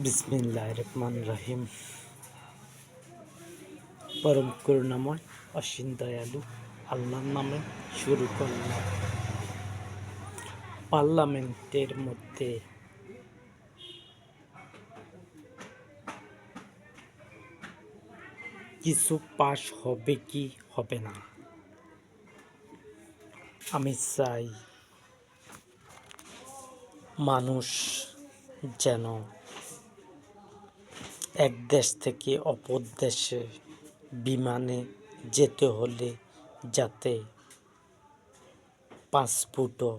বিসমিল্লাহির রহমানির রহিম। পরম করুণাময় অসীম দয়ালু আল্লাহর নামে শুরু করলাম। পার্লামেন্টের মধ্যে কিছু পাশ হবে কি হবে না, আমি চাই মানুষ যেন এক দেশ থেকে অপর দেশে বিমানে যেতে হলে যাতে পাসপোর্টও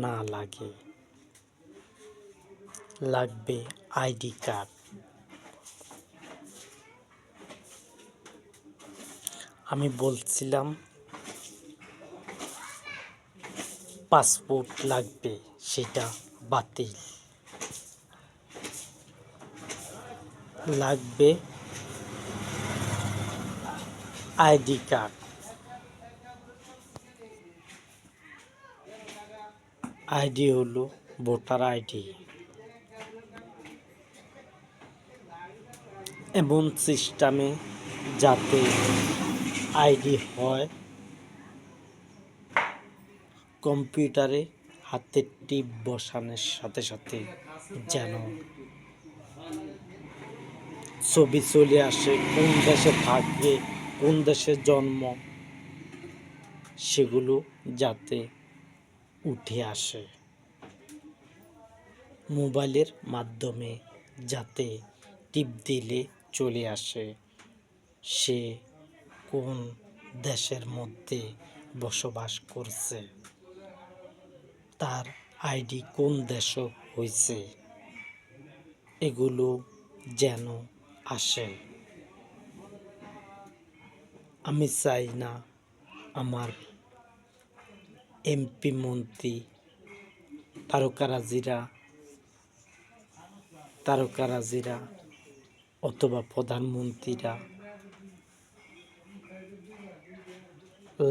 না লাগে, লাগবে আইডি কার্ড। আমি বলছিলাম পাসপোর্ট লাগবে, সেটা বাতিল। লাগবে আইডি কার্ড। আইডি হলো ভোটার আইডি। এমন সিস্টেমে যাতে আইডি হয়, কম্পিউটারে হাতের টিপ বসানোর সাথে সাথে যেন ছবি চলে আসে, কোন দেশে থাকবে, কোন দেশে জন্ম, সেগুলো যাতে উঠে আসে। মোবাইলের মাধ্যমে যাতে টিপ দিলে চলে আসে সে কোন দেশের মধ্যে বসবাস করছে, তার আইডি কোন দেশ হয়েছে, এগুলো যেন আসে। আমি চাই না আমার এমপি মন্ত্রী তারকারাজিরা অথবা প্রধানমন্ত্রীরা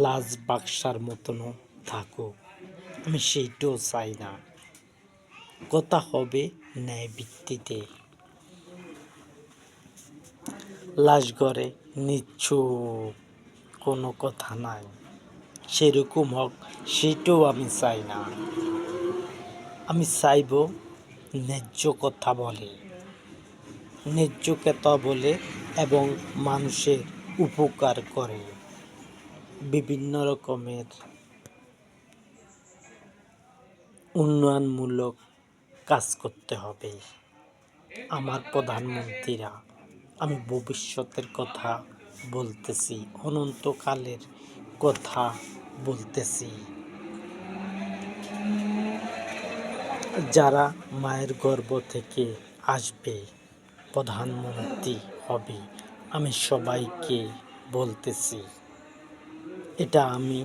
লাজ বাক্সার মতনও থাকুক, আমি সেইটাও চাই না। কথা হবে ন্যায় ভিত্তিতে। লাশ ঘরে নিশ্চুপ, কোনো কথা নাই, সেরকম হোক, সেটাও আমি চাই না। আমি চাইব ন্যায্য কথা বলে, ন্যায্য কথা বলে এবং মানুষের উপকার করে। বিভিন্ন রকমের উন্নয়নমূলক কাজ করতে হবে আমার প্রধানমন্ত্রীরা। আমি ভবিষ্যতের কথা বলতেছি, অনন্তকালের কথা বলতেছি। যারা মায়ের গর্ভ থেকে আসবে, প্রধানমন্ত্রী হবে, আমি সবাইকে বলতেছি, এটা আমি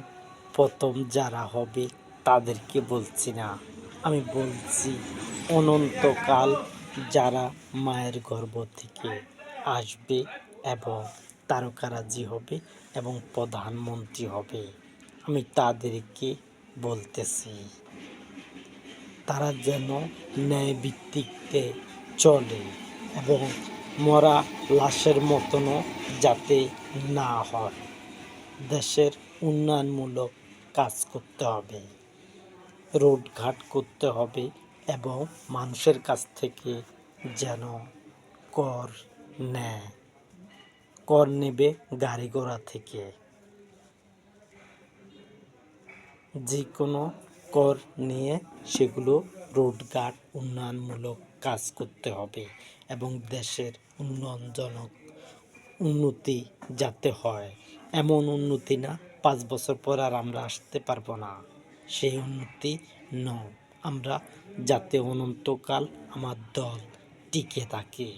প্রথম যারা হবে তাদেরকে বলছি না, আমি বলছি অনন্তকাল যারা মায়ের গর্ভ থেকে আসবে এবং তারকারাজি হবে এবং প্রধানমন্ত্রী হবে, আমি তাদেরকে বলতেছি তারা যেন ন্যায়ভিত্তিকতে চলে এবং মরা লাশের মতনও যাতে না হয়। দেশের উন্নয়নমূলক কাজ করতে হবে, রোডঘাট করতে হবে এবং মানুষের কাছ থেকে যেন কর নেয়। কর নেবে গাড়ি ঘোড়া থেকে, যে কোনো কর নিয়ে সেগুলো রোডঘাট উন্নয়নমূলক কাজ করতে হবে এবং দেশের উন্নতি যাতে হয়, এমন উন্নতি না 5 বছর পর আর আমরা আসতে পারবো না, সেই উন্নতি নয়। আমরা যাতে অনন্তকাল আমার দল টিকে থাকে।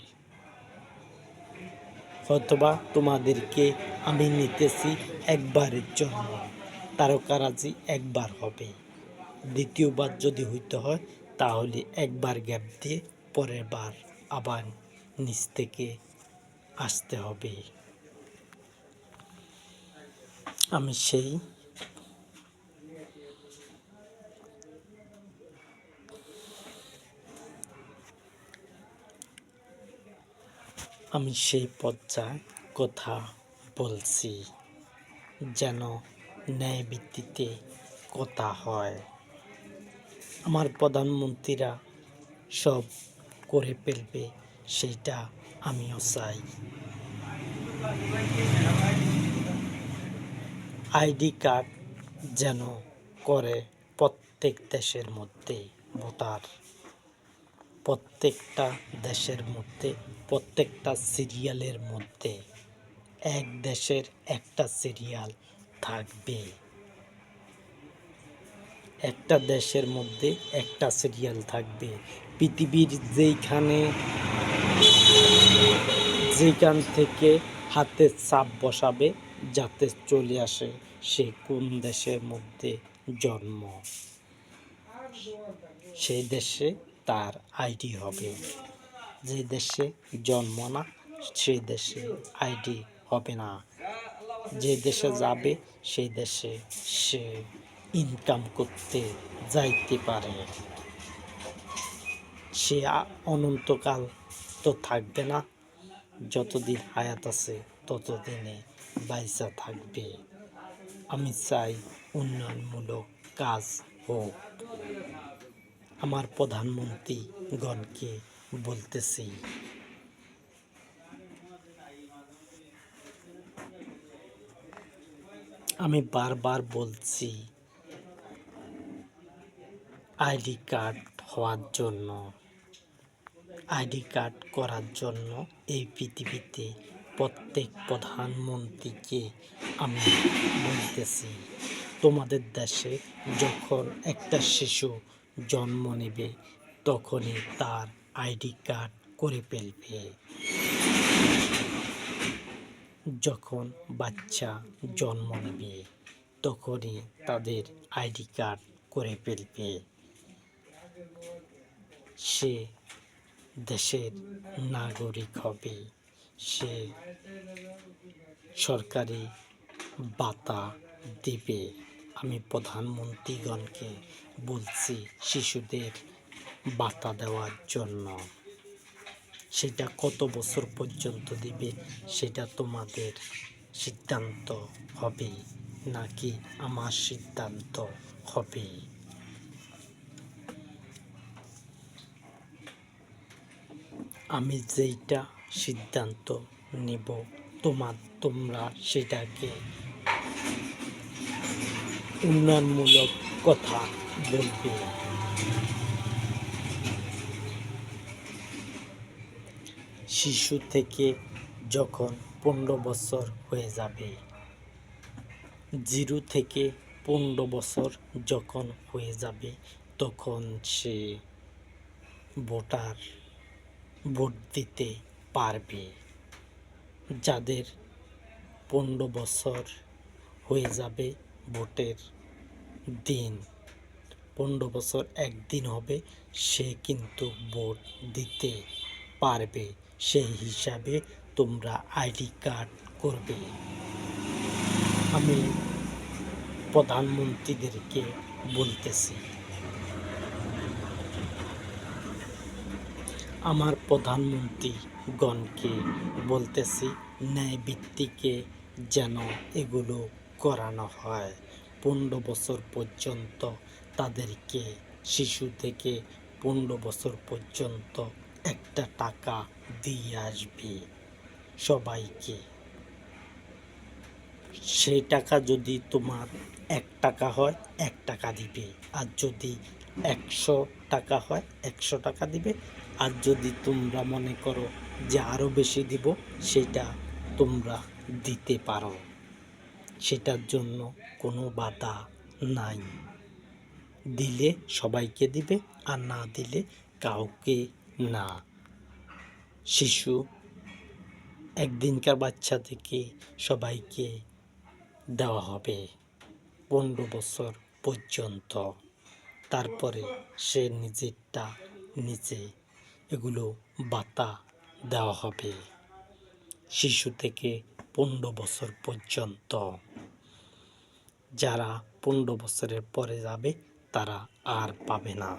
হয়তোবা তোমাদেরকে আমি নিতেছি একবারের জন্য, তারকারাজি একবার হবে, দ্বিতীয়বার যদি হইতে হয় তাহলে একবার গ্যাপ দিয়ে পরের বার আবার নিচ থেকে আসতে হবে। আমি সেই আমি সেই পর্যায়ে কথা বলছি যেন ন্যায় ভিত্তিতে কথা হয়। আমার প্রধানমন্ত্রীরা সব করে ফেলবে, সেইটা আমিও চাই। আইডি কার্ড যেন করে প্রত্যেক দেশের মধ্যে ভোটার, প্রত্যেকটা দেশের মধ্যে, প্রত্যেকটা সিরিয়ালের মধ্যে এক দেশের একটা সিরিয়াল থাকবে। একটা দেশের মধ্যে একটা সিরিয়াল থাকবে। পৃথিবীর যেখান থেকে হাতে ছাপ বসাবে, যাতে চলে আসে সে কোন দেশের মধ্যে জন্ম, সেই দেশে তার আইডি হবে। যে দেশে জন্ম না, সেই দেশে আইডি হবে না। যে দেশে যাবে সেই দেশে সে ইনকাম করতে যাইতে পারে। সে অনন্তকাল তো থাকবে না, যতদিন হায়াত আছে ততদিনে বাইসা থাকবে। আমি চাই উন্নয়নমূলক কাজ হোক। আমার প্রধানমন্ত্রীগণকে বলতেছি, আমি বারবার বলছি আইডি কার্ড হওয়ার জন্য, আইডি কার্ড করার জন্য এই পৃথিবীতে প্রত্যেক প্রধানমন্ত্রীকে আমি বলতেছি, তোমাদের দেশে যখন একটা শিশু জন্ম নেবে তখনই তার আইডি কার্ড করে ফেলবে। যখন বাচ্চা জন্ম নেবে তখনই তাদের আইডি কার্ড করে ফেলবে। সে দেশের নাগরিক হবে, সে সরকারি ভাতা দেবে। আমি প্রধানমন্ত্রীগণকে বলছি শিশুদের ভাতা দেওয়ার জন্য। সেটা কত বছর পর্যন্ত দিবে সেটা তোমাদের সিদ্ধান্ত হবে, নাকি আমার সিদ্ধান্ত হবে। আমি যেইটা সিদ্ধান্ত নেব তোমরা সেটাকে উন্নয়নমূলক কথা বলবে। শিশু থেকে যখন 15 বছর হয়ে যাবে, 0 থেকে 15 বছর যখন হয়ে যাবে তখন সে ভোট দিতে পারবে। যাদের 15 বছর হয়ে যাবে ভোটের দিন, 15 বছর একদিন হবে, সে কিন্তু ভোট দিতে পারবে। সেই হিসাবে তোমরা আইডি কার্ড করবে। আমি প্রধানমন্ত্রীদেরকে বলতেছি, আমার প্রধানমন্ত্রীগণকে বলতেছি ন্যায় ভিত্তিকে যেন এগুলো করানো হয়। 15 বছর পর্যন্ত তাদেরকে, শিশু থেকে 15 বছর পর্যন্ত একটা টাকা দিয়ে আসবে সবাইকে। সেই টাকা যদি তোমার 1 টাকা হয় 1 টাকা দিবে, আর যদি 100 টাকা হয় 100 টাকা দিবে, আর যদি তোমরা মনে করো যে আরও বেশি দিব সেটা তোমরা দিতে পারো। সেটার জন্য কোনো বাধা নাই। দিলে সবাইকে দিবে, আর না দিলে কাউকে না। শিশু একদিনকার বাচ্চা থেকে সবাইকে দেওয়া হবে 15 বছর পর্যন্ত। তারপরে সে নিজেরটা নিজে এগুলো ভাতা দেওয়া হবে শিশু থেকে 15 বছর পর্যন্ত। যারা 15 বছরের পরে যাবে তারা আর পাবে না।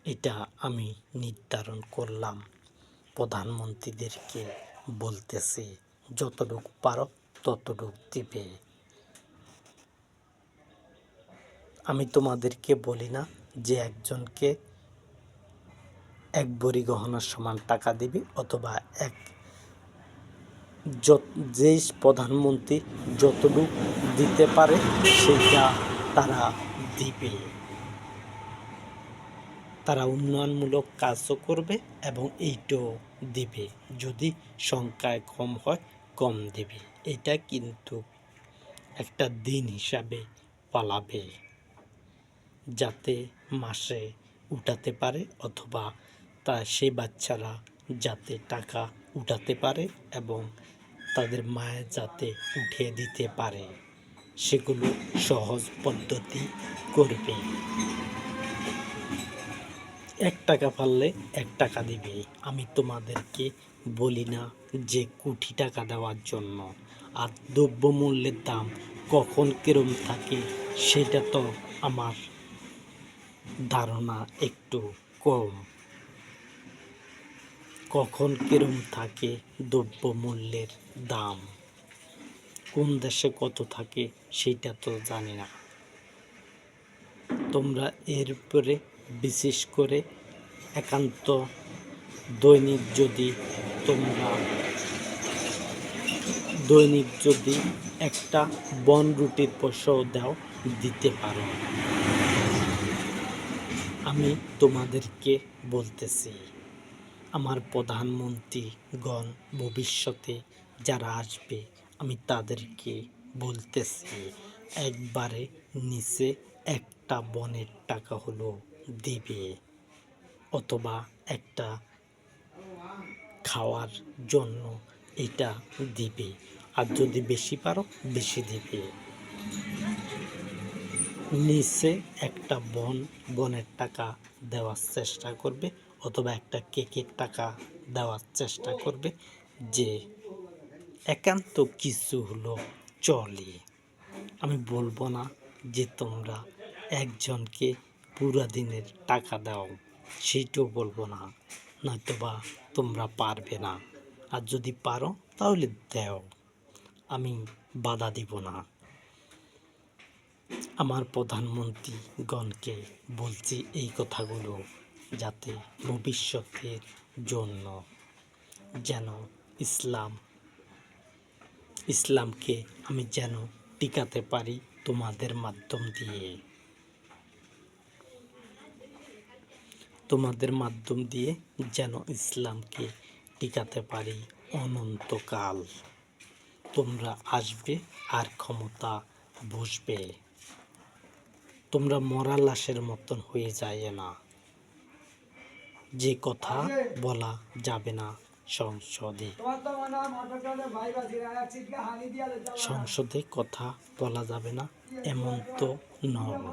এটা আমি নির্ধারণ করলাম প্রধানমন্ত্রীদেরকে বলতেছি, যতটুকু পারো ততটুকু দিবে। আমি তোমাদেরকে বলি না যে একজনকে এক ভরি গহনার সমান টাকা দিবি, অথবা যেই প্রধানমন্ত্রী যতটুকু দিতে পারে সেটা তারা দিবে। তারা উন্নয়নমূলক কাজও করবে এবং এইটাও দিবে। যদি সংখ্যায় কম হয় কম দিবে। এটা কিন্তু একটা দিন হিসাবে পালাবে, যাতে মাসে উঠাতে পারে, অথবা সেই বাচ্চারা যাতে টাকা উঠাতে পারে এবং তাদের মায়ের যাতে উঠিয়ে দিতে পারে, সেগুলো সহজ পদ্ধতি করবে। 1 টাকা পারলে 1 টাকা দিবে। আমি তোমাদেরকে বলি না যে কোটি টাকা দেওয়ার জন্য। আর দ্রব্যমূল্যের দাম কখন কিরম থাকে সেটা তো আমার ধারণা একটু কম। কখন কিরম থাকে দ্রব্যমূল্যের দাম, কোন দেশে কত থাকে সেটা তো জানি না। তোমরা এর উপরে বিশেষ করে একান্ত দৈনিক যদি একটা বনরুটির পয়সাও দাও, দিতে পারো। আমি তোমাদেরকে বলতেছি, আমার প্রধানমন্ত্রীগণ ভবিষ্যতে যারা আসবে, আমি তাদেরকে বলতেছি, একবারে নিচে একটা বনের টাকা হলো দিবে, অথবা একটা খাওয়ার জন্য এটা দিবে। আর যদি বেশি পারো বেশি দিবে। নিচে একটা বনের টাকা দেওয়ার চেষ্টা করবে, অথবা একটা কেকের টাকা দেওয়ার চেষ্টা করবে, যে একান্ত কিছু হলো চলে। আমি বলবো না যে তোমরা একজনকে পুরা দিনের টাকা দাও, সেইটাও বলবো না, নয়তোবা তোমরা পারবে না। আর যদি পারো তাহলে দাও, আমি বাধা দিব না। আমার প্রধানমন্ত্রীগণকে বলছি এই কথাগুলো, যাতে ভবিষ্যতের জন্য যেন ইসলামকে আমি যেন টিকাতে পারি তোমাদের মাধ্যম দিয়ে যেন ইসলামকে টিকাতে পারি অনন্তকাল। তোমরা আসবে আর ক্ষমতা বসবে, তোমরা মরা লাশের মতন হয়ে যায় না। যে কথা বলা যাবে না সংসদে কথা বলা যাবে না, এমন তো নয়।